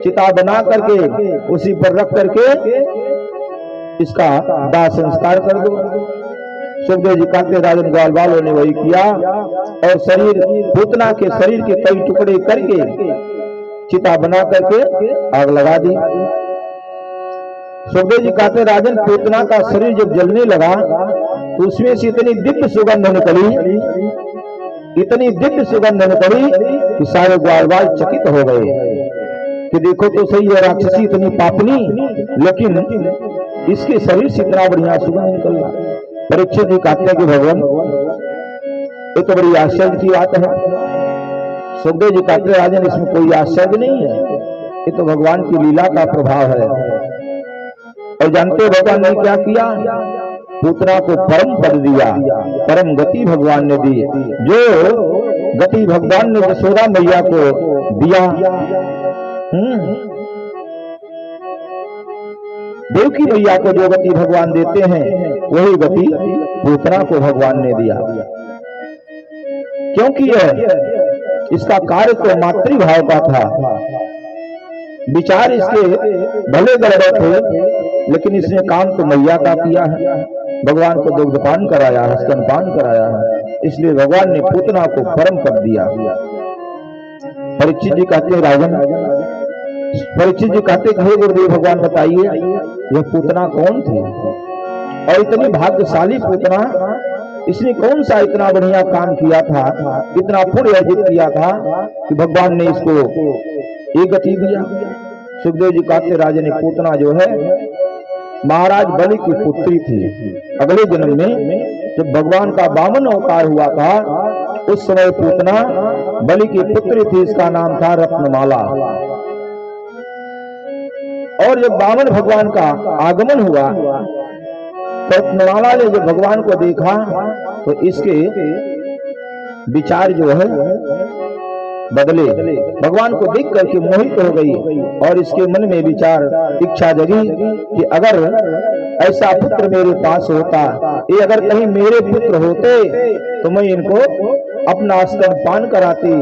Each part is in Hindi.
चिता बना करके उसी पर रख करके इसका दाह संस्कार कर दो। सुखदेव जी कहते राजन ग्वाल वालों ने वही किया और शरीर पूतना के शरीर के कई टुकड़े करके चिता बना करके आग लगा दी। सुखदेव जी कहते राजन पूतना का शरीर जब जलने लगा तो उसमें से इतनी दिव्य सुगंध निकली, इतनी दिव्य सुगंध निकली कि सारे ग्वालवाल चकित हो गए कि देखो तो सही है, राक्षसी इतनी पापनी, लेकिन इसके शरीर से इतना बढ़िया सुगंध निकल रहा। परीक्षित जी कहते हैं कि भगवान ये तो बड़ी आश्चर्य की बात है। सुखदेव जी कहते राजन इसमें कोई आश्चर्य नहीं है, ये तो भगवान की लीला का प्रभाव है। और जानते भगवान ने क्या किया? पूतना को परम पद दिया, परम गति भगवान ने दी। जो गति भगवान ने यशोदा मैया को दिया, देवकी मैया को जो गति भगवान देते हैं वही गति पूतना को भगवान ने दिया। क्योंकि इसका कार्य तो मातृभाव का था, विचार इसके भले गड़बड़ थे, लेकिन इसने काम तो मैया का किया है, भगवान को दुग्धपान कराया है, स्तनपान कराया है, इसलिए भगवान ने पूतना को परम पद दिया। परीक्षित जी कहते हैं राजन, परीक्षित जी कहते हे गुरुदेव भगवान बताइए यह पूतना कौन थी और इतनी भाग्यशाली पूतना, इसने कौन सा इतना बढ़िया काम किया था, इतना पुण्य अर्जित किया था कि भगवान ने इसको एक गति दिया। सुखदेव जी कहते राजा ने पूतना जो है महाराज बलि की पुत्री थी। अगले जन्म में जब भगवान का 52 अवतार हुआ था उस समय पूतना बलि की पुत्री थी, इसका नाम था रत्नमाला। और जब 52 भगवान का आगमन हुआ तो रत्नमाला ने जब भगवान को देखा तो इसके विचार जो है बदले, भगवान को देख करके मोहित हो गई और इसके मन में विचार इच्छा जगी कि अगर ऐसा पुत्र मेरे पास होता, ये अगर कहीं मेरे पुत्र होते तो मैं इनको अपना स्तनपान कराती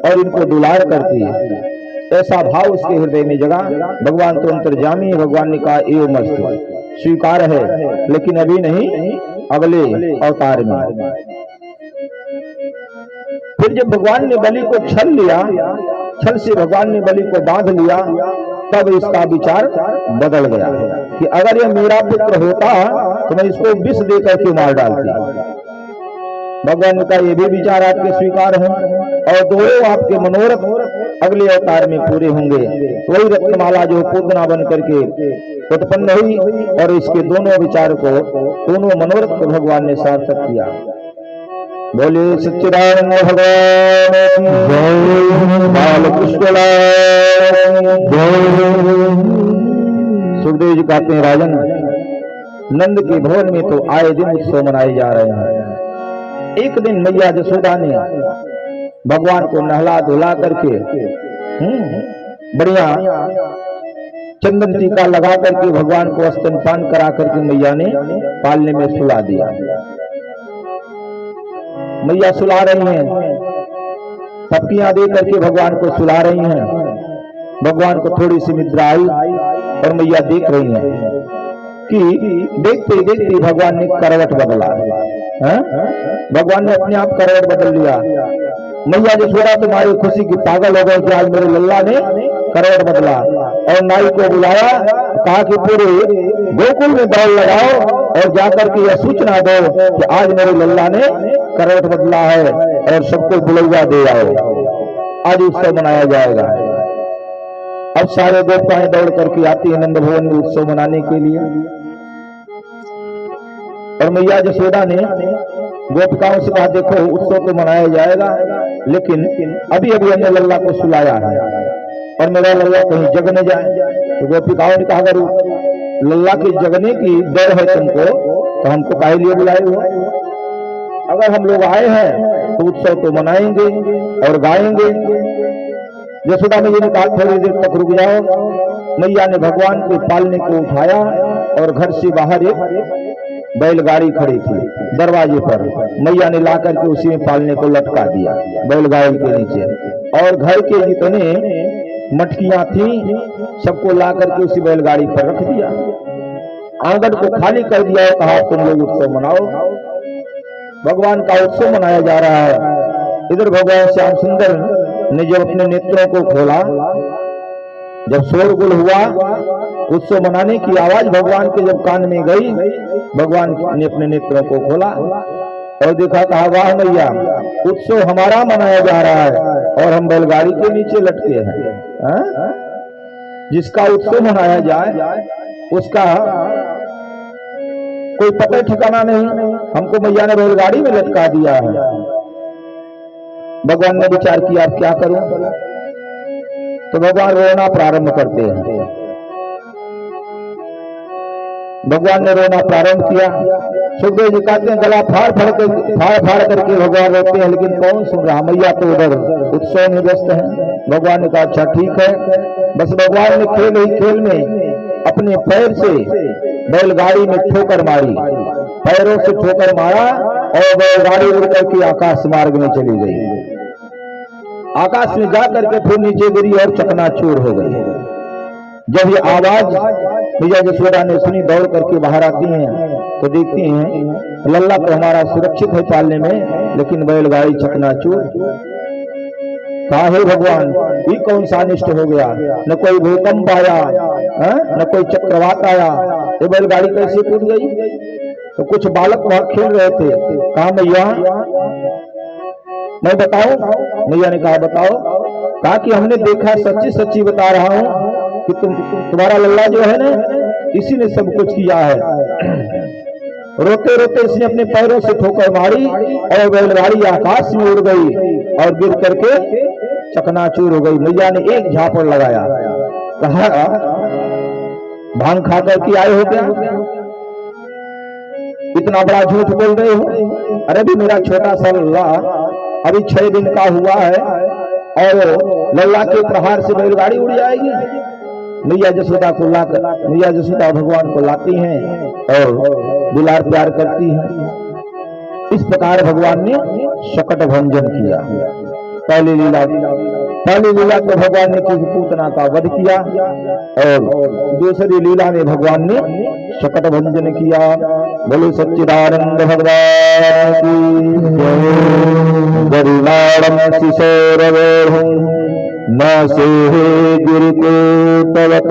और इनको दुलार करती। ऐसा भाव उसके हृदय में जगा। भगवान तो अंतर्यामी, भगवान ने कहा एवं मस्त स्वीकार है, लेकिन अभी नहीं, अगले अवतार में। फिर जब भगवान ने बलि को छल लिया, छल से भगवान ने बलि को बांध लिया, तब इसका विचार बदल गया कि अगर यह मेरा पुत्र होता तो मैं इसको विष देकर के मार डालती। भगवान ने कहा ये भी विचार आपके स्वीकार हैं और दोनों आपके मनोरथ अगले अवतार में पूरे होंगे। वही रत्नमाला जो पूतना बन करके उत्पन्न हुई और इसके दोनों विचार को, दोनों मनोरथ को भगवान ने सार्थक किया। बोले सच्चिदानंद भगवान बालकृष्ण। सुखदेव जी कहते हैं राजन नंद के भवन में तो आए दिन उत्सव मनाए जा रहे हैं। एक दिन मैया यशोदा ने भगवान को नहला धुला करके बढ़िया चंदन टीका लगा करके भगवान को स्तनपान करा करके मैया ने पालने में सुला दिया। मैया सुला रही हैं, पपकियां दे करके भगवान को सुला रही हैं। भगवान को थोड़ी सी निद्रा आई और मैया देख रही हैं कि देखते देखते भगवान ने करवट बदला। भगवान ने अपने आप करवट बदल लिया। मैया यशोदा तुम्हारी खुशी की पागल हो गए कि आज मेरे लल्ला ने करवट बदला, और नाई को बुलाया, कहा कि पूरे गोकुल में दौड़ लगाओ और जाकर के यह सूचना दो कि आज मेरे लल्ला ने करवट बदला है और सबको बुलौआ दे आओ, आज उत्सव मनाया जाएगा। अब सारे गोपिकाएं दौड़ करके आती है नंद भवन में उत्सव मनाने के लिए, और मैया यशोदा ने गोपिकाओं से कहा देखो उत्सव तो मनाया जाएगा, लेकिन अभी अभी हमने लल्ला को सुलाया है और मेरा लल्ला कहीं जग न जाए। तो गोपिकाओं ने कहा अगर लल्ला के जगने की डर है तुमको तो हमको काहे लिए बुलाए हो? अगर हम लोग आए हैं तो उत्सव तो मनाएंगे और गाएंगे। यशोदा मैया ने कहा थोड़ी देर तक रुक जाओ। मैया ने भगवान के पालने को उठाया और घर से बाहर एक बैलगाड़ी खड़ी थी दरवाजे पर, मैया ने ला करके उसी में पालने को लटका दिया बैलगाड़ी के नीचे। और घर के जितने मटकियां थी, सबको ला करके उसी बैलगाड़ी पर रख दिया, आंगन को खाली कर दिया और कहा तुम लोग उत्सव मनाओ। भगवान का उत्सव मनाया जा रहा है। इधर भगवान श्याम सुंदर ने जब अपने नेत्रों को खोला, जब शोरगुल हुआ, उत्सव मनाने की आवाज भगवान के जब कान में गई, भगवान ने अपने नेत्रों को खोला और देखा, कहा वाह मैया, उत्सव हमारा मनाया जा रहा है और हम बैलगाड़ी के नीचे लटके हैं। जिसका उत्सव मनाया जाए उसका कोई पता ठिकाना नहीं, हमको मैया ने बैलगाड़ी में लटका दिया है। भगवान ने विचार किया अब क्या करूं, तो भगवान रोना प्रारंभ करते हैं। भगवान ने रोना प्रारंभ किया। सुखदेव जी कहते हैं गला फाड़ फाड़ करके भगवान रोते हैं, लेकिन कौन सुन रहा, मैया तो उधर उत्सव में व्यस्त है। भगवान ने कहा अच्छा ठीक है। बस भगवान ने खेल में अपने पैर से बैलगाड़ी में ठोकर मारी, पैरों से ठोकर मारा और बैलगाड़ी उड़ करके आकाश मार्ग में चली गई। आकाश में जा करके फिर नीचे गिरी और चकनाचूर हो गई। जब ये आवाज मैया यशोदा ने सुनी, दौड़ करके बाहर आती हैं तो देखती हैं लल्ला तो हमारा सुरक्षित है पालने में, लेकिन बैलगाड़ी चकनाचूर। कहा हे भगवान, ये कौन सा अनिष्ट हो गया, न कोई भूकंप आया, न कोई चक्रवात आया, ये बैलगाड़ी कैसे टूट गई। तो कुछ बालक वहां खेल रहे थे, कहा मैया मैं बताऊं। मैया ने कहा बताओ। कहा कि हमने देखा, सच्ची सच्ची बता रहा हूं कि तुम्हारा लल्ला जो है ना, इसी ने सब कुछ किया है। रोते रोते इसने अपने पैरों से ठोकर मारी और बैलगाड़ी आकाश में उड़ गई और गिर करके चकनाचूर हो गई। मैया ने एक झापड़ लगाया, कहा भांग खा करके आए हो क्या, इतना बड़ा झूठ बोल रहे हो। अरे भी मेरा छोटा सा लल्ला अभी 6 दिन का हुआ है और लल्ला के प्रहार से बैलगाड़ी उड़ जाएगी। मैया यशोदा को लाकर मैया यशोदा भगवान को लाती हैं और दुलार प्यार करती हैं। इस प्रकार भगवान ने शकट भंजन किया। पहली लीला तो भगवान ने किसी पूतना का वध किया और दूसरी लीला में भगवान ने शकट भंजन किया। बोले सच्चिदानंद भगवान की गरुणाड़म शिशोरवेहु न सेहे गिरिकोटवत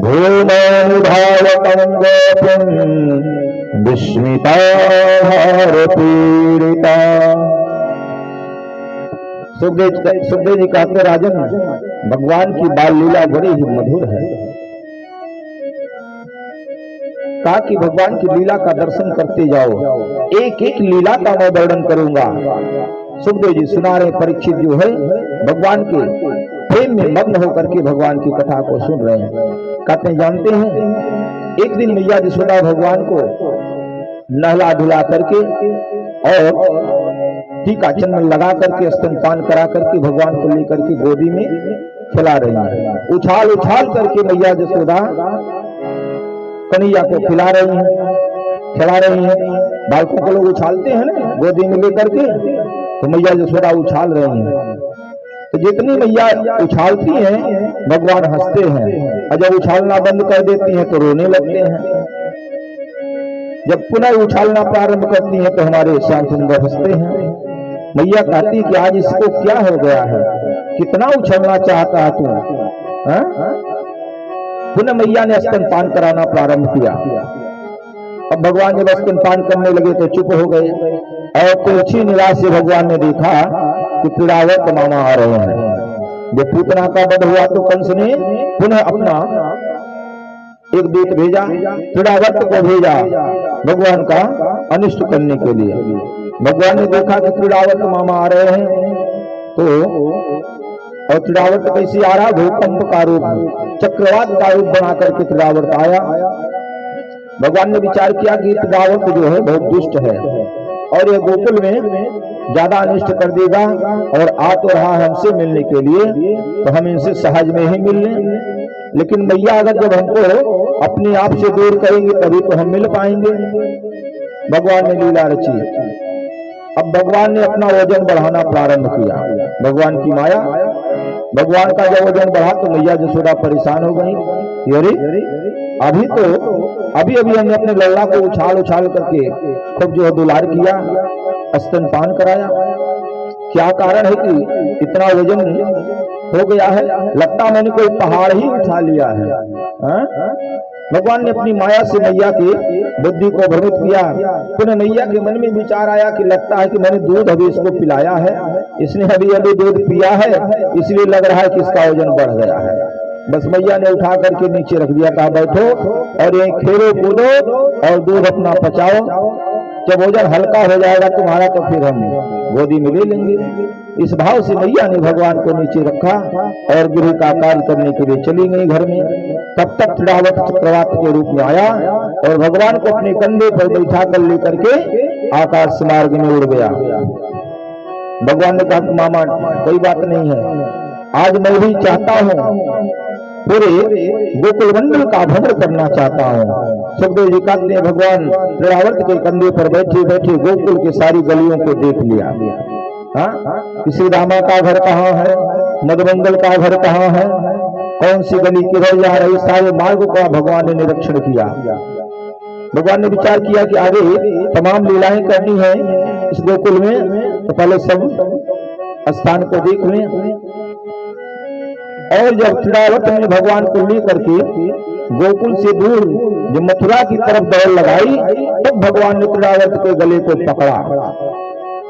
भूमनुभावकं गोपुं विस्मिता पीड़िता। सुखदेव जी कहते राजन, भगवान की बाल लीला बड़ी ही मधुर है। कहा कि भगवान की लीला का दर्शन करते जाओ, एक एक लीला का मैं वर्णन करूंगा। सुखदेव जी सुना रहे, परीक्षित जो है भगवान के प्रेम में मग्न होकर के भगवान की कथा को सुन रहे हैं। कहते जानते हैं एक दिन मैया यशोदा भगवान को नहला धुला करके और टीका चंदन लगा करके स्तनपान करा करके भगवान को लेकर के गोदी में खिला रही है। उछाल उछाल करके मैया यशोदा कन्हैया को खिला रही हैं। बालकों को लोग उछालते हैं ना गोदी में लेकर के, तो मैया यशोदा उछाल रही हैं। तो जितनी मैया उछालती हैं भगवान हंसते हैं, और जब उछालना बंद कर देती हैं तो रोने लगते हैं। जब पुनः उछालना प्रारंभ करती हैं तो हमारे श्याम सुंदर हंसते हैं। मैया कहती कि आज इसको क्या हो गया है, कितना उछलना चाहता है तू। पुनः मैया ने स्तनपान कराना प्रारंभ किया। अब भगवान जब स्तनपान करने लगे तो चुप हो गए और तिरछी निगाह से भगवान ने देखा कि त्रिडावर्त मामा आ रहे हैं। जब पूतना का वध हुआ तो कंस ने पुनः अपना एक दूत भेजा, त्रिडावर्त को भेजा भगवान का अनिष्ट करने के लिए। भगवान ने देखा कि त्रिडावर्त मामा आ रहे हैं तो, और त्रिडावर्त कैसे आ रहा, भूकंप का रूप, चक्रवात का रूप बना करके त्रिडावर्त आया। भगवान ने विचार किया कि त्रिडावर्त जो है बहुत दुष्ट है और ये गोकुल में ज्यादा अनिष्ट कर देगा और आ तो रहा हमसे मिलने के लिए, तो हम इनसे सहज में ही मिल लें। लेकिन मैया अगर जब हमको अपने आप से दूर करेंगे तभी तो हम मिल पाएंगे। भगवान ने लीला रची। अब भगवान ने अपना वजन बढ़ाना प्रारंभ किया। भगवान की माया भगवान का जब वजन बढ़ा तो मैया जसोदा परेशान हो गई। अरे अभी अभी हमने अपने लल्ला को उछाल उछाल करके खूब जो है दुलार किया, स्तनपान कराया, क्या कारण है कि इतना वजन हो गया है? लगता मैंने कोई पहाड़ ही उठा लिया है। भगवान ने अपनी माया से मैया की बुद्धि को भ्रमित किया। पुनः मैया के मन में विचार आया कि लगता है कि मैंने दूध अभी इसको पिलाया है, इसने अभी अभी दूध पिया है, इसलिए लग रहा है कि इसका वजन बढ़ गया है। बस मैया ने उठा करके नीचे रख दिया, कहा बैठो और यही खेलो कूदो और दूध अपना पचाओ, जब वजन हल्का हो जाएगा तुम्हारा तो फिर हम गोदी में ले लेंगे। इस भाव से मैया ने भगवान को नीचे रखा और गृह का कार्य करने के लिए चली गई घर में। तब तक त्रिरावत चक्रवात के रूप में आया और भगवान को अपने कंधे पर बैठा कर लेकर के आकाश मार्ग में उड़ गया। भगवान ने कहा कि मामा कोई बात नहीं है, आज मैं भी चाहता हूँ पूरे गोकुल मंडल का भ्रमण करना चाहता हूँ। सुखदेव जी कहते हैं भगवान त्रिरावत के कंधे पर बैठे बैठे गोकुल की सारी गलियों को देख लिया। किसी रामा का घर कहाँ है, मधुमंगल का घर कहाँ है, कौन सी गली किधर जा रही, सारे मार्ग का भगवान ने निरीक्षण किया। भगवान ने विचार किया कि आगे तमाम लीलाएं करनी है इस गोकुल में, तो पहले सब स्थान को देख लें। और जब त्रिरावत ने भगवान को लेकर के गोकुल से दूर जो मथुरा की तरफ दौड़ लगाई, तब भगवान ने त्रिरावत के गले को पकड़ा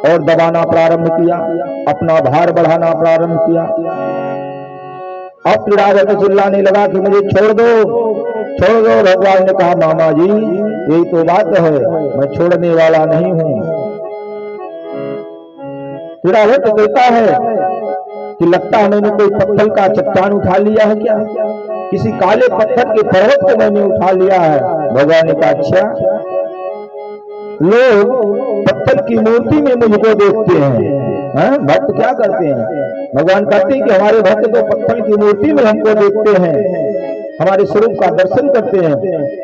और दबाना प्रारंभ किया, अपना भार बढ़ाना प्रारंभ किया। अब त्रिरावत चिल्लाने लगा कि मुझे छोड़ दो छोड़ दो। भगवान ने कहा मामा जी यही तो बात है, मैं छोड़ने वाला नहीं हूं। त्रिरावत कहता है कि लगता है मैंने कोई पत्थर का चट्टान उठा लिया है क्या, किसी काले पत्थर के पर्वत को मैंने उठा लिया है। भगवान ने कहा अच्छा, लोग पत्थर की मूर्ति में मुझको देखते हैं, भक्त क्या करते हैं? भगवान कहते हैं कि हमारे भक्त तो पत्थर की मूर्ति में हमको देखते हैं, हमारे स्वरूप का दर्शन करते हैं,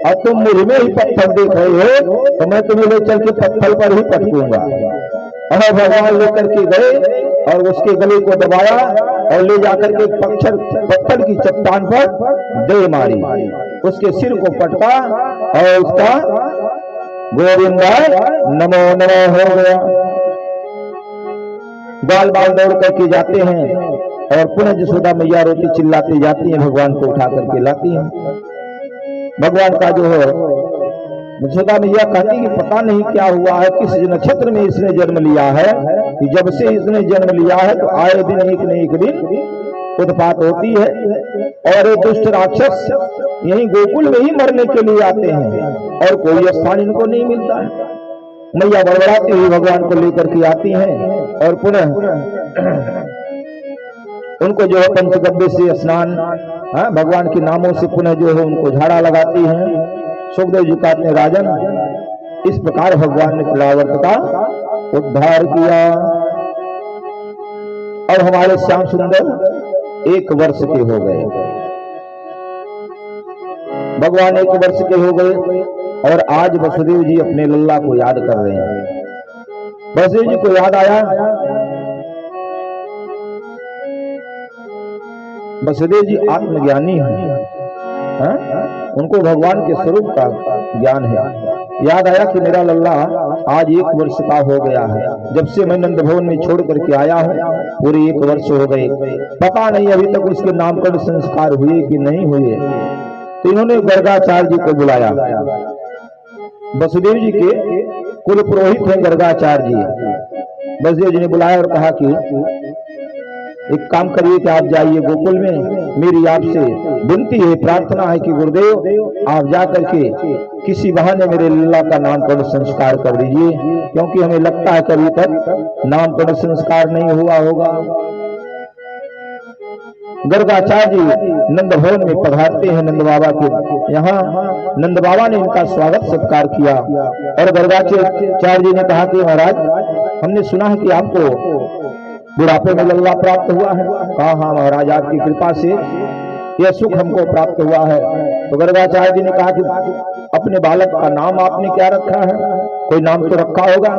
और तुम मुझ में ही पत्थर देख रहे हो तो मैं तुम्हें ले चल के पत्थर पर ही पटकूंगा। और भगवान लेकर के गए और उसके गले को दबाया और ले जाकर के पत्थर की चट्टान पर दे मारी, उसके सिर को पटका और उसका गोविंदाय नमो नमो हो गया। बाल बाल दौड़ करके जाते हैं और पुनः जसोदा मैया रोती चिल्लाती जाती हैं, भगवान को उठा करके लाती हैं। भगवान का जो है जसोदा मैया कहती कि पता नहीं क्या हुआ है, किस नक्षत्र में इसने जन्म लिया है कि जब से इसने जन्म लिया है तो आए दिन एक न एक दिन उत्पात होती है और दुष्ट राक्षस यही गोकुल में ही मरने के लिए आते हैं और कोई स्थान इनको नहीं मिलता है। मैया बड़बड़ाती हुई भगवान को लेकर के आती हैं और पुनः उनको जो है पंचगव्य से स्नान, भगवान के नामों से पुनः जो है उनको झाड़ा लगाती हैं। सुखदेव जी कहते हैं राजन, इस प्रकार भगवान ने त्रिरावत का उद्धार किया। और हमारे श्याम सुंदर 1 वर्ष के हो गए, भगवान 1 वर्ष के हो गए और आज वसुदेव जी अपने लल्ला को याद कर रहे हैं। वसुदेव जी को याद आया, वसुदेव जी आत्मज्ञानी हैं, उनको भगवान के स्वरूप का ज्ञान है। याद आया कि मेरा लल्ला आज 1 वर्ष का हो गया है, जब से मैं नंद भवन में छोड़ करके आया हूँ पूरे 1 वर्ष हो गए, पता नहीं अभी तक उसके नामकरण संस्कार हुए कि नहीं हुए। तो इन्होंने गर्गाचार्य जी को बुलाया। वसुदेव जी के कुल पुरोहित हैं गर्गाचार्य जी। वसुदेव जी ने बुलाया और कहा कि एक काम करिए कि आप जाइए गोकुल में, मेरी आपसे विनती है, प्रार्थना है कि गुरुदेव आप जा करके किसी बहाने मेरे लल्ला का नामकरण संस्कार कर दीजिए, क्योंकि हमें लगता है कि अभी तक नामकरण संस्कार नहीं हुआ होगा। गर्गाचार्य जी नंद भवन में पधारते हैं नंद बाबा के यहाँ। नंद बाबा ने इनका स्वागत सत्कार किया और गर्गाचार्य जी ने कहा कि महाराज हमने सुना है कि आपको बुढ़ापे में लल्ला प्राप्त हुआ है। कहा हाँ महाराज, आपकी कृपा से यह सुख हमको प्राप्त हुआ है। तो गर्गाचार्य जी ने कहा कि अपने बालक का नाम आपने क्या रखा है, कोई नाम तो रखा होगा।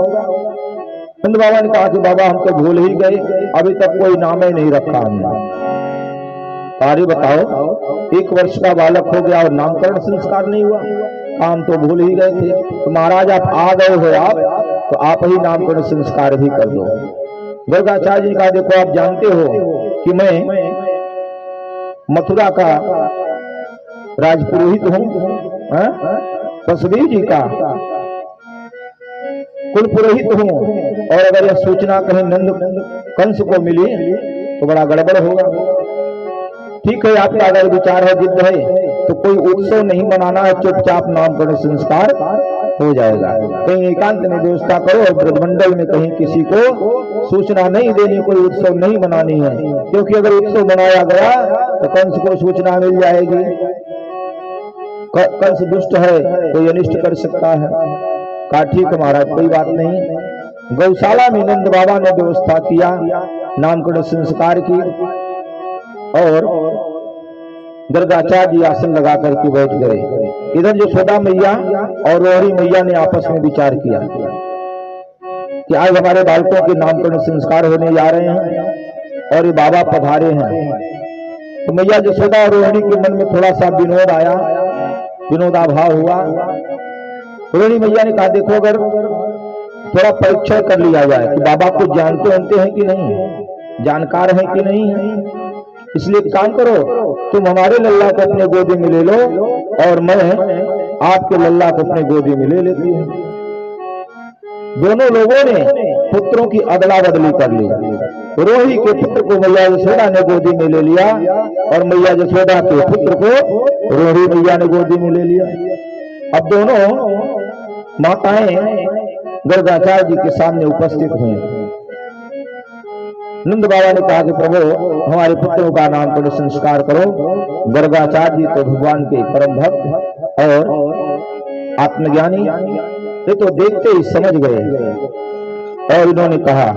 नंद बाबा ने कहा कि बाबा हम तो भूल ही गए, अभी तक कोई नाम ही नहीं रखा हमने। अरे बताओ, 1 वर्ष का बालक हो गया और नामकरण संस्कार नहीं हुआ, काम तो भूल ही गए थे। तो महाराज आप आ गए हो, आप तो आप ही नामकरण संस्कार भी कर दो। गर्गाचार्य जी का देखो, आप जानते हो कि मैं मथुरा का राजपुरोहित हूँ, वसुदेव जी का कुल पुरोहित हूँ, और अगर यह सूचना कहीं नंद कंस को मिली तो बड़ा गड़बड़ होगा। ठीक है, आपका अगर विचार है, जिद है, तो कोई उत्सव नहीं मनाना है, चुपचाप नामकरण संस्कार हो जाएगा। कहीं एकांत में व्यवस्था करो और ब्रजमंडल में कहीं किसी को सूचना नहीं देनी, कोई उत्सव नहीं मनानी है, क्योंकि अगर उत्सव मनाया गया तो कंस को सूचना मिल जाएगी। कंस दुष्ट है तो अनिष्ट कर सकता है। कहा ठीक है महाराज, कोई बात नहीं। गौशाला में नंद बाबा ने व्यवस्था किया नामकरण संस्कार की, और गर्गाचार्य जी आसन लगा करके बैठ गए। इधर यशोदा मैया और रोहिणी मैया ने आपस में विचार किया कि आज हमारे बालकों के नामकरण संस्कार होने जा रहे हैं और ये बाबा पधारे हैं। तो मैया यशोदा और रोहिणी के मन में थोड़ा सा विनोद आया, विनोदाभाव हुआ। रोहिणी मैया ने कहा देखो, अगर थोड़ा परीक्षण कर लिया जाए कि बाबा को जानते हैं कि नहीं, जानकार है कि नहीं है, इसलिए काम करो, तुम हमारे लल्ला को अपने गोदी में ले लो और मैं आपके लल्ला को अपने गोदी में ले लेती हूँ। दोनों लोगों ने पुत्रों की अदला बदली कर ली। रोही के पुत्र को मैया यशोदा ने गोदी में ले लिया और मैया यशोदा के पुत्र को रोही मैया ने गोदी में ले लिया। अब दोनों माताएं गर्गाचार्य जी के सामने उपस्थित हुई। नंद बाबा ने कहा कि प्रभु हमारे पुत्रों का नामकरण संस्कार करो। गर्गाचार्य जी तो भगवान के परम भक्त और आत्मज्ञानी, ये तो देखते ही समझ गए और इन्होंने कहा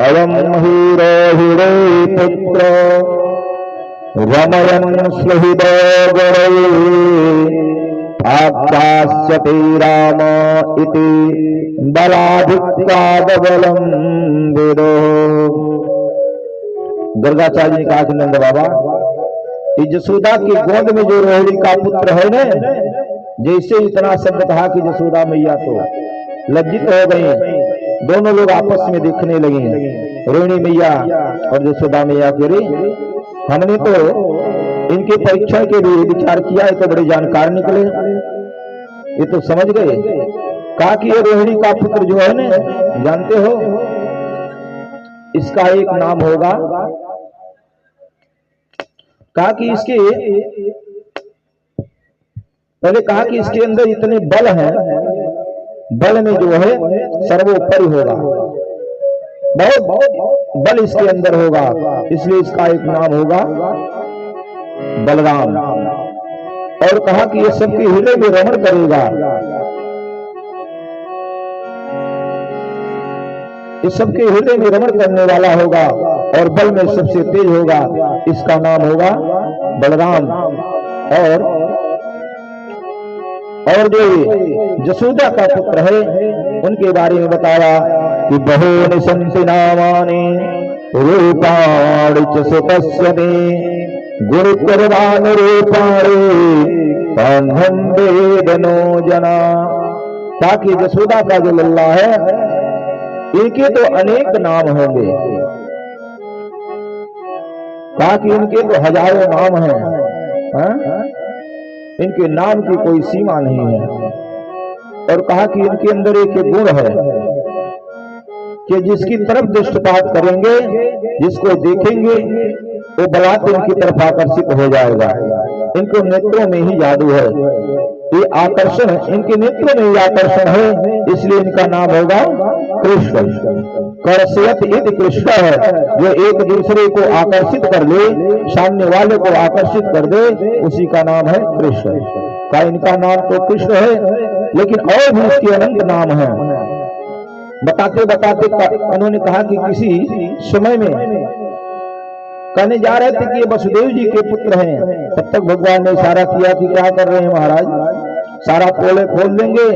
अयम हीरो हीरे पुत्र रमयन् स्वहिदगणे आकाश्यते राम इति बलाधिक्यादबलं वेदो। गर्गाचार्य ने कहा कि नंद बाबा, यशोदा की गोद में जो रोहिणी का पुत्र है ना, जैसे इतना शब्द कहा कि यशोदा मैया तो लज्जित हो गई। दोनों लोग आपस में देखने लगे, रोहिणी मैया और यशोदा मैया के रे, हमने तो इनके परीक्षण के लिए विचार किया है, तो बड़े जानकार निकले, ये तो समझ गए। कहा कि ये रोहिणी का पुत्र जो है ना, जानते हो इसका एक नाम होगा, कहा कि इसके पहले कहा कि इसके अंदर इतने बल हैं, बल में जो है सर्वोपरि होगा, बहुत बल इसके अंदर होगा, इसलिए इसका एक नाम होगा बलराम। और कहा कि ये सबके हृदय में रमण करेगा, ये सबके हृदय में रमण करने वाला होगा और बल में सबसे तेज होगा, इसका नाम होगा बलराम। और जो यशोदा का पुत्र है उनके बारे में बताया कि बहूनि सन्ति नामानि रूपाणि च सुतस्य मे गुरुकुर्वाणि रूपाणि तान्हं वेदनो जना। ताकि यशोदा का जो लल्ला है इनके तो अनेक नाम होंगे, ताकि इनके तो हजारों नाम हैं, इनके नाम की कोई सीमा नहीं है। और कहा कि इनके अंदर एक गुण है कि जिसकी तरफ दृष्टिपात करेंगे, जिसको देखेंगे वो बलात् इनकी तरफ आकर्षित हो जाएगा। इनको नेत्रों में ही जादू है, ये आकर्षण इनके नेत्रों में ही आकर्षण है, इसलिए इनका नाम होगा कृष्ण। कर्षयत इति कृष्ण है, जो एक दूसरे को आकर्षित कर ले, सामने वाले को आकर्षित कर दे, उसी का नाम है कृष्ण। का इनका नाम तो कृष्ण है, लेकिन और भी इसके अनंत नाम है। बताते बताते उन्होंने कहा कि किसी समय में कहने जा रहे थे कि ये वसुदेव जी के पुत्र हैं, तब तक भगवान ने इशारा किया कि क्या कर रहे हैं महाराज, सारा पोले खोल देंगे।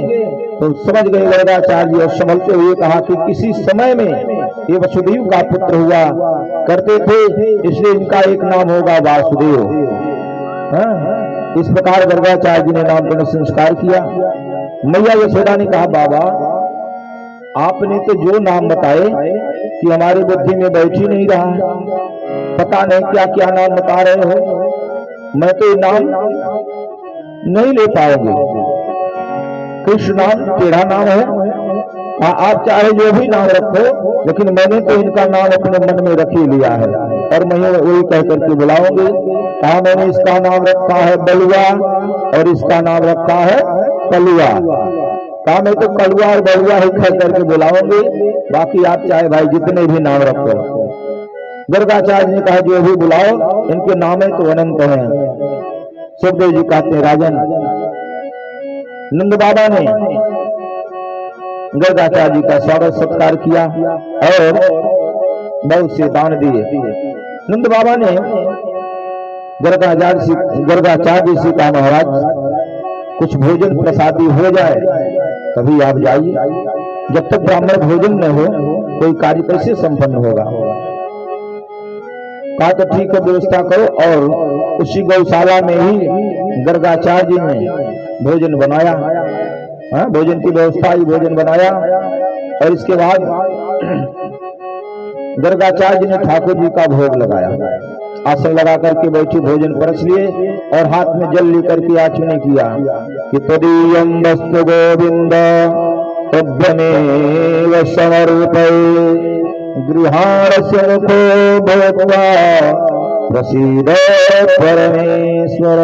तो समझ गए गर्गाचार्य और संभलते हुए कहा कि किसी समय में ये वसुदेव का पुत्र हुआ करते थे, इसलिए इनका एक नाम होगा वासुदेव। इस प्रकार गर्गाचार्य जी ने नामकरण संस्कार किया। मैया यशोदा ने कहा, बाबा आपने तो जो नाम बताए कि हमारी बुद्धि में बैठ ही नहीं रहा, पता नहीं क्या क्या नाम बता रहे हो, मैं तो ये नाम नहीं ले पाओगे। कृष्ण नाम टेढ़ा नाम है, आप चाहे जो भी नाम रखो, लेकिन मैंने तो इनका नाम अपने मन में रख ही लिया है और मैं वही कह करके बुलाऊंगी। कहा मैंने इसका नाम रखा है बलुआ और इसका नाम रखा है कलुआ। कहा मैं तो कलुआ और बलुआ ही कह करके बुलाऊंगी, बाकी आप चाहे भाई जितने भी नाम रखो। गर्गाचार्य ने कहा जो भी बुलाओ, इनके नामे तो अनंत हैं। सुखदेव जी कहते हैं, राजन नंद बाबा ने गर्गाचार्य जी का स्वागत सत्कार किया और बहुत से दान दिए। नंद बाबा ने गर्गाचार्य जी से कहा, महाराज कुछ भोजन प्रसादी हो जाए तभी आप जाइए, जब तक ब्राह्मण भोजन न हो कोई कार्य कैसे संपन्न होगा। कहा तो ठीक है, व्यवस्था करो। और उसी गौशाला में ही गर्गाचार्य जी ने भोजन बनाया। भोजन की व्यवस्था ही भोजन बनाया और इसके बाद गर्गाचार्य जी ने ठाकुर जी का भोग लगाया। आसन लगा करके बैठी भोजन परस लिए और हाथ में जल लेकर के आचमन किया कि तदीयं वस्तु गोविंद तद्यमेव समर्पये गृहाणस्य मुखो भूत्वा प्रसीद परमेश्वर।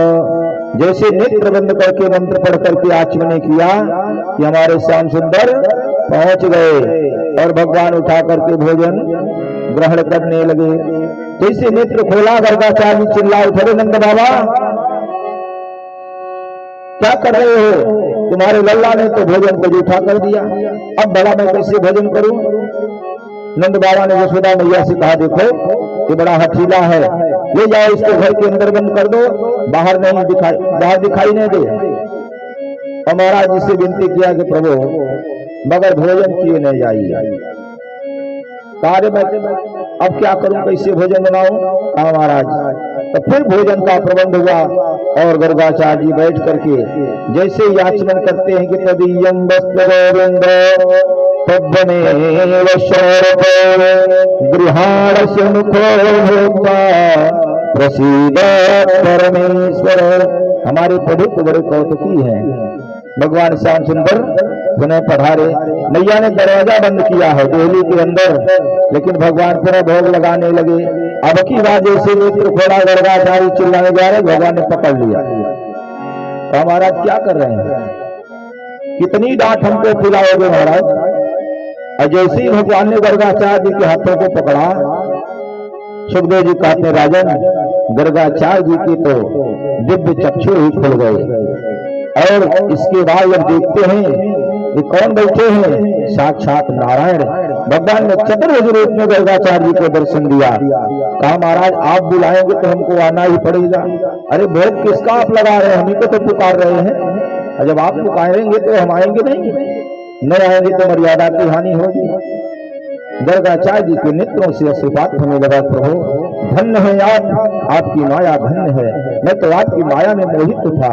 जैसे नेत्र बंद करके मंत्र पढ़ करके आचमन किया कि हमारे श्याम सुंदर पहुंच गए और भगवान उठा करके भोजन ग्रहण करने लगे। जैसे नेत्र खोला गर्गाचार्य चिल्ला उठे, नंद बाबा क्या कर रहे हो, तुम्हारे लल्ला ने तो भोजन को जूठा कर दिया, अब बड़ा मैं कैसे भोजन करूं। नंद बाबा ने यशोदा मैया से कहा, देखो ये बड़ा हठीला है, ले जाओ इसको घर के अंदर बंद कर दो, बाहर दिखाई नहीं दे। और महाराज जी से विनती किया कि प्रभु बगैर भोजन किए नहीं जाइए। कार्य में अब क्या करूं, कैसे भोजन बनाऊं। कहा महाराज, तो फिर भोजन का प्रबंध हुआ और गर्गाचार्य जी बैठ करके जैसे ही आचमन करते हैं कि तदीयं वस्तु गोविंद तद्यमेव समर्पये गृहाणस्य मुखो भूत्वा प्रसीद परमेश्वर। हमारे प्रभु तो बड़े कौतुकी हैं, भगवान श्याम सुंदर पुनः पधारे। मैया ने दरवाजा बंद किया है देहली के अंदर, लेकिन भगवान पुनः भोग लगाने लगे। अब की बात जैसे नेत्र खोला गर्गाचार्य चिल्लाने जा रहे, भगवान ने पकड़ लिया। तो महाराज क्या कर रहे हैं, कितनी डांट हमको खिलाओगे महाराज। और जैसे ही भगवान ने गर्गाचार्य जी के हाथों को पकड़ा, सुखदेव जी कहते, राजन गर्गाचार्य जी के तो दिव्य चक्षु ही खुल गए। और इसके बाद जब देखते हैं ये कौन बैठे हैं, साक्षात नारायण। भगवान ने चतुर्भुज रूप में गर्गाचार्य जी को दर्शन दिया। कहा महाराज आप बुलाएंगे तो हमको आना ही पड़ेगा। अरे भोग किसका आप लगा रहे हैं, हम ही को तो पुकार रहे हैं, और जब आप पुकारेंगे तो हम आएंगे नहीं आएंगे तो मर्यादा की हानि होगी। गर्गाचार्य जी के नेत्रों से आशीर्वाद होने लगा, प्रभु धन्य है आप, आपकी माया धन्य है, मैं तो आपकी माया में मोहित था,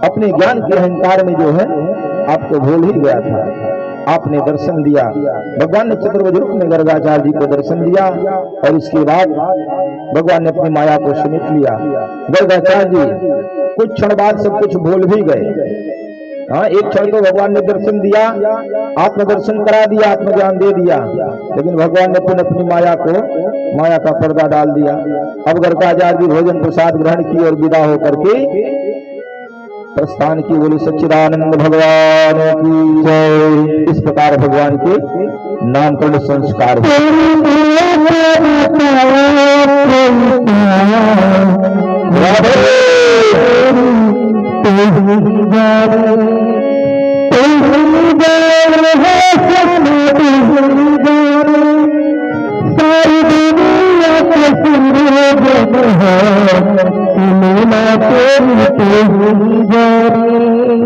अपने ज्ञान के अहंकार में जो है आपको भूल ही गया था। आपने दर्शन दिया। भगवान ने चतुर्भुज रूप में गर्गाचार्य जी को दर्शन दिया और इसके बाद भगवान ने अपनी माया को समेट लिया। गर्गाचार्य जी कुछ क्षण बाद सब कुछ भूल भी गए। हाँ, एक क्षण तो भगवान ने दर्शन दिया, आत्मदर्शन करा दिया, आत्मज्ञान दे दिया, लेकिन भगवान ने पुनः अपनी माया का पर्दा डाल दिया। अब गर्गाचार्य जी भोजन प्रसाद ग्रहण की और विदा होकर के प्रस्थान की। बोली सच्चिदानंद भगवान की जय। इस प्रकार भगवान के नामकरण संस्कार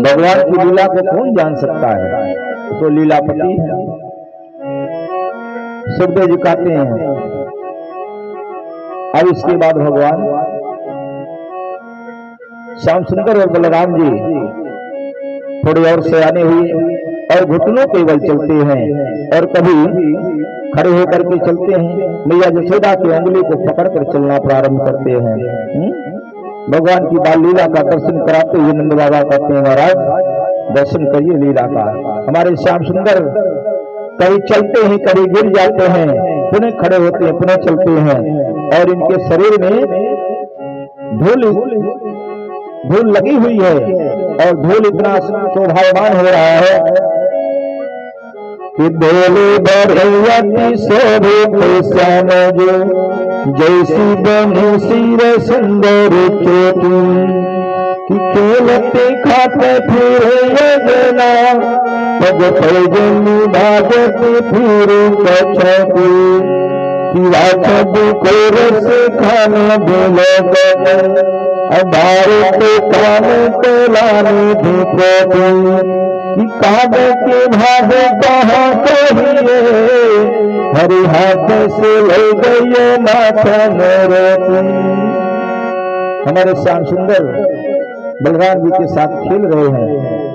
भगवान की लीला को कौन जान सकता है? तो लीलापति है। सुखदेव जी कहते हैं अब इसके बाद भगवान श्याम सुंदर और बलराम जी थोड़ी और सयाने हुए और घुटनों केवल चलते हैं और कभी खड़े होकर के चलते हैं। मैया यशोदा की उंगली को पकड़कर चलना प्रारंभ करते हैं। भगवान की बाल लीला का दर्शन कराते हुए नंद बाबा कहते हैं महाराज दर्शन करिए लीला का। हमारे श्याम सुंदर कभी चलते हैं कभी गिर जाते हैं, पुनः खड़े होते हैं, पुनः चलते हैं और इनके शरीर में धूल लगी हुई है और धूल इतना शोभायमान हो रहा है कि बोले बरयति शोभित श्याम जो जैसी बनी सिर सुंदर चोटी कि खेलते खाते फिरे ये जना पग पैजनी भागते फिर कछती कि राक्षद को रस खाने बोलो भारत कान तलानी धूपोती कि काग के भाग कहाँ कहिए हरि हाथ से ले गए माखन रोटी। हमारे श्याम सुंदर बलराम जी के साथ खेल रहे हैं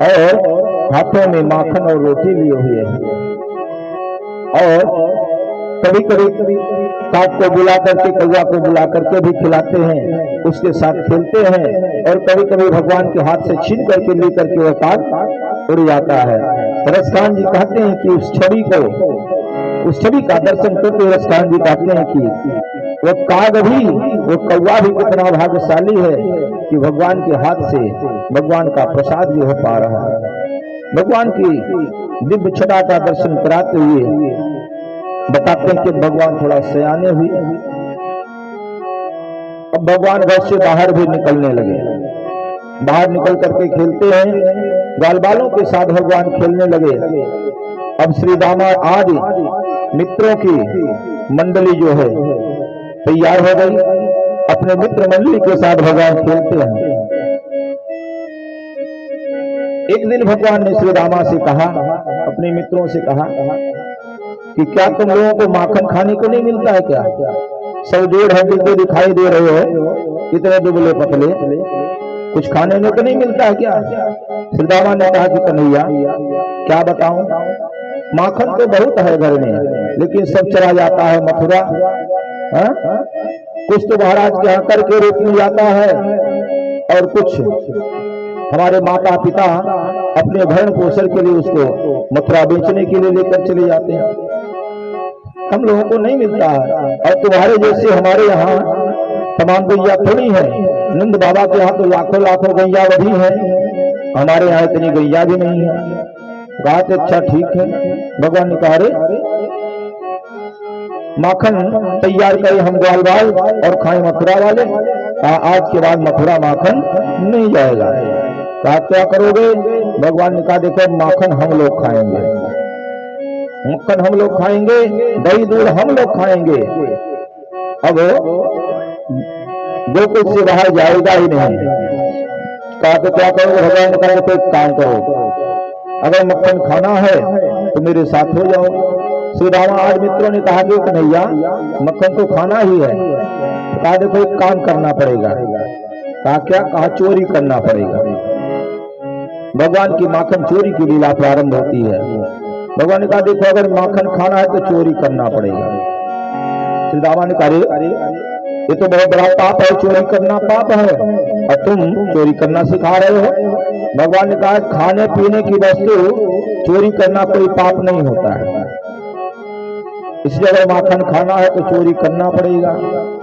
और हाथों में माखन और रोटी लिए हुए हैं और कभी कभी काग को बुला करके कौवा को बुला करके भी खिलाते हैं, उसके साथ खेलते हैं और कभी कभी भगवान के हाथ से छीन करके ले करके वह काग उड़ जाता है। रसकान जी कहते हैं कि उस छवि का दर्शन करके रसकान जी कहते हैं कि वो काग भी वो कौवा भी कितना भाग्यशाली है कि भगवान के हाथ से भगवान का प्रसाद जो हो पा रहा है। भगवान की दिव्य छटा का दर्शन कराते हुए बताते हैं कि भगवान थोड़ा सयाने हुए। अब भगवान घर से बाहर भी निकलने लगे, बाहर निकल करके खेलते हैं, बाल बालों के साथ भगवान खेलने लगे। अब श्री दामा आदि मित्रों की मंडली जो है तैयार हो गई, अपने मित्र मंडली के साथ भगवान खेलते हैं। एक दिन भगवान ने श्री रामा से कहा, अपने मित्रों से कहा कि क्या तुम लोगों को माखन खाने को नहीं मिलता है क्या? सब 1.5 हड्डी को दिखाई दे रहे हो, इतने दुबले पतले, कुछ खाने में तो नहीं मिलता है क्या? श्री दामा ने कहा कि कन्हैया क्या बताऊं, माखन तो बहुत है घर में, लेकिन सब चला जाता है मथुरा। कुछ तो महाराज के यहाँ करके रूप में जाता है और कुछ हमारे माता पिता अपने भरण पोषण के लिए उसको मथुरा बेचने के लिए लेकर चले जाते हैं। हम लोगों को नहीं मिलता है और तुम्हारे जैसे हमारे यहाँ तमाम गैया थोड़ी है। नंद बाबा के यहाँ तो लाखों लाखों गैया वही है, हमारे यहाँ इतनी गैया भी नहीं है। कहा तो अच्छा ठीक है। भगवान ने कहा रे माखन तैयार करें हम ग्वाल बाल और खाएं मथुरा वाले। कहा आज के बाद मथुरा माखन नहीं जाएगा। कहा क्या करोगे? भगवान ने कहा देखो माखन हम लोग खाएंगे, मक्खन हम लोग खाएंगे, दही दूध हम लोग खाएंगे। अब गोकुल से बाहर जाएगा ही नहीं। कहा तो क्या करोगे? भगवान ने कहा तो एक काम करो, अगर मक्खन खाना है तो मेरे साथ हो जाओ। श्री रामा आज मित्रों ने कहा कि कन्हैया मक्खन तो खाना ही है। तो कहा देखो एक काम करना पड़ेगा। कहा क्या? कहा चोरी करना पड़ेगा। भगवान की माखन चोरी की लीला प्रारंभ होती है। भगवान ने कहा देखो अगर माखन खाना है तो चोरी करना पड़ेगा। श्री रामा ने कहा अरे ये तो बहुत बड़ा पाप है, चोरी करना पाप है और तुम चोरी करना सिखा रहे हो। भगवान ने कहा खाने पीने की वस्तु चोरी करना कोई पाप नहीं होता है, इसलिए अगर माखन खाना है तो चोरी करना पड़ेगा।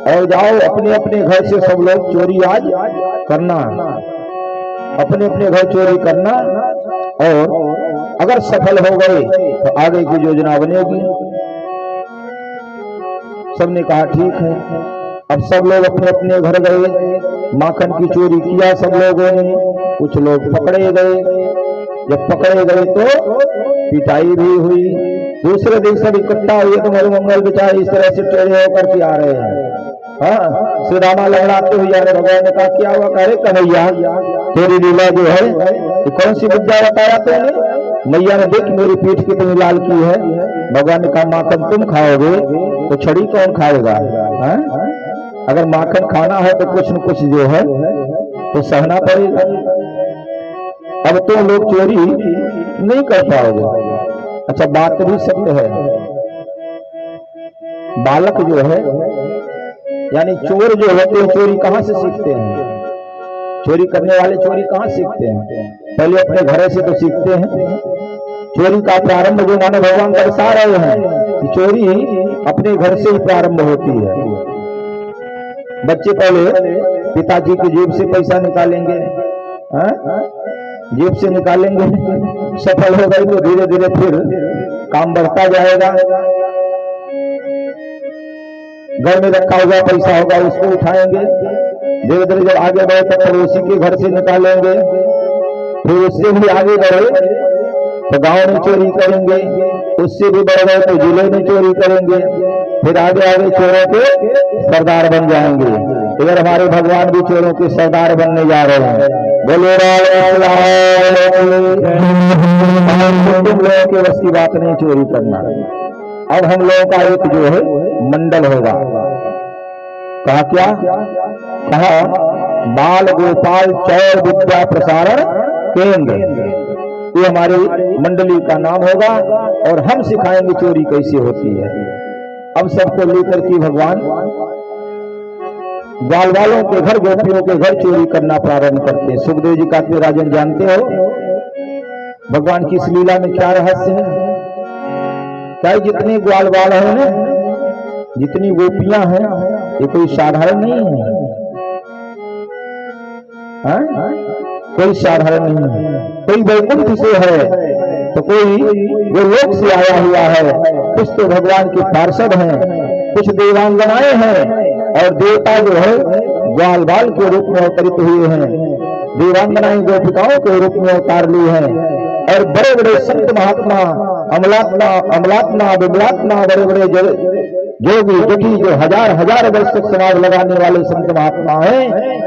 और जाओ अपने अपने घर से सब लोग चोरी आज करना, अपने अपने घर चोरी करना और अगर सफल हो गए तो आगे की योजना बनेगी। सबने कहा ठीक है। अब सब लोग अपने अपने घर गए, माखन की चोरी किया सब लोगों ने। कुछ लोग पकड़े गए, जब पकड़े गए तो पिटाई भी हुई। दूसरे दिन सब इकट्ठा हुए तो मरुमंगल बेचारे इस तरह से टेढ़े होकर के आ रहे हैं। हाँ, श्री रामा लड़ाते हुए यार भगवान ने कहा क्या हुआ? कह रहे कन्हैया तेरी लीला जो है ये कौन सी विद्या बताया तुमने? मैया ने देख मेरी पीठ कितनी लाल की है। भगवान ने कहा माखन तुम खाओगे तो छड़ी कौन खाएगा? हाँ? अगर माखन खाना है तो कुछ न कुछ जो है तो सहना पड़ेगा। अब तो लोग चोरी नहीं कर पाओगे। अच्छा, बात भी सत्य है। बालक जो है यानी चोर जो होते हैं चोरी कहां से सीखते हैं? चोरी करने वाले चोरी कहां सीखते हैं? पहले अपने घर से तो सीखते हैं। चोरी का प्रारंभ जो मानव भगवान दर्शा रहे हैं कि चोरी अपने घर से ही प्रारंभ होती है। बच्चे पहले पिताजी की जेब से पैसा निकालेंगे, जेब से निकालेंगे, सफल हो गई तो धीरे धीरे फिर काम बढ़ता जाएगा। घर में रखा हुआ पैसा होगा उसको उठाएंगे, धीरे धीरे जब आगे बढ़े तो पड़ोसी के घर से निकालेंगे, फिर उससे भी आगे बढ़े तो गांव में चोरी करेंगे, उससे भी बढ़ गए तो जिले में चोरी करेंगे, फिर आगे आगे चोरों के सरदार बन जाएंगे। इधर हमारे भगवान भी चोरों के सरदार बनने जा रहे हैं। बोले तुम लोगों के बस की बात नहीं चोरी करना। अब हम लोगों का एक जो है मंडल होगा। कहा क्या? कहा बाल गोपाल चौर विद्या प्रसारण केंद्र, ये हमारी मंडली का नाम होगा और हम सिखाएंगे चोरी कैसे होती है। अब सबको लेकर के भगवान ग्वाल वालों के घर, गोपियों के घर चोरी करना प्रारंभ करते हैं। सुखदेव जी कहते राजन जानते हो भगवान की इस लीला में क्या रहस्य है? क्या जितने ग्वाल वाल हैं ना, जितनी गोपियां हैं, ये कोई साधारण नहीं है, कोई साधारण नहीं है। कोई वैकुंठ से है तो कोई वो लोक से आया हुआ है, कुछ तो भगवान के पार्षद हैं, कुछ देवांगनाएं हैं और देवता जो है ग्वाल बाल के रूप में अवतरित हुए हैं। देवांगनाएं गोपिकाओं के रूप में अवतार ली हैं और बड़े बड़े संत महात्मा अमलात्मा विमलात्मा बड़े बड़े जोगी जोगी जो हजार हजार वर्ष तक समाज लगाने वाले संत महात्मा हैं,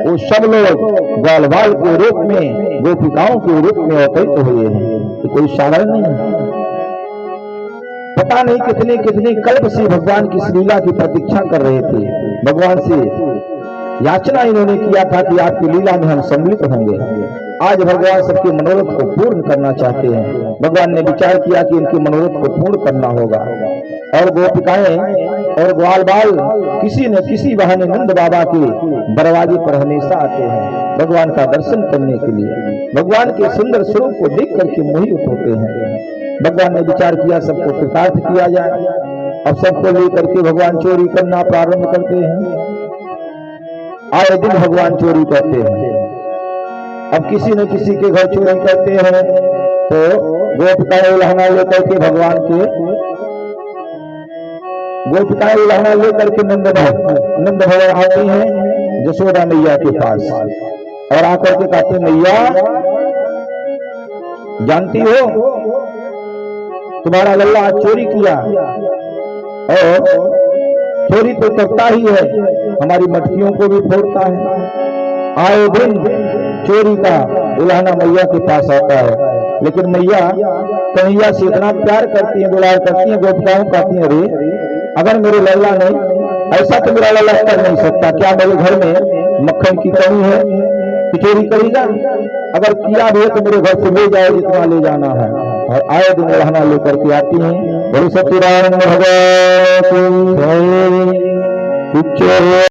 वो सब लोग ग्वाल बाल के रूप में गोपिकाओं के रूप में अवतरित हुए हैं। तो कोई साधारण नहीं है। पता नहीं कितने कितने कल्प से भगवान की इस लीला की प्रतीक्षा कर रहे थे। भगवान से याचना इन्होंने किया था कि आपकी लीला में हम सम्मिलित होंगे। आज भगवान सबके मनोरथ को पूर्ण करना चाहते हैं। भगवान ने विचार किया कि इनके मनोरथ को पूर्ण करना होगा और गोपिकाएं और ग्वाल बाल किसी न किसी बहाने नंद बाबा के दरवाजे पर हमेशा आते हैं भगवान का दर्शन करने के लिए। भगवान के सुंदर स्वरूप को देख करके मोहित होते हैं। भगवान ने विचार किया सबको कृतार्थ किया जाए। अब सबको लेकर के भगवान चोरी करना प्रारंभ करते हैं। आए दिन भगवान चोरी करते हैं। अब किसी न किसी के घर चोरी करते हैं तो गोपिकाएं उल्हाना लेकर के भगवान के गोपिकाएं उल्हाना लेकर के नंद भवन आती हैं यशोदा मैया के पास और आकर के कहते मैया जानती हो तुम्हारा लल्ला आज चोरी किया और चोरी तो करता ही है, हमारी मटकियों को भी फोड़ता है। आए दिन चोरी का उल्हाना मैया के पास आता है, लेकिन मैया कन्हैया से इतना प्यार करती है, दुलार करती है, गोपिकाओं कहती है अरे अगर मेरे लल्ला ने ऐसा तो मेरा लल्ला कर नहीं सकता, क्या मेरे घर में मक्खन की कमी है कि चोरी करेगा? अगर किया भी है तो मेरे घर से ले जाए जितना ले जाना है। और आए दिन उल्हाना लेकर के आती हैं। बोलो सत्यनारायण भगवान।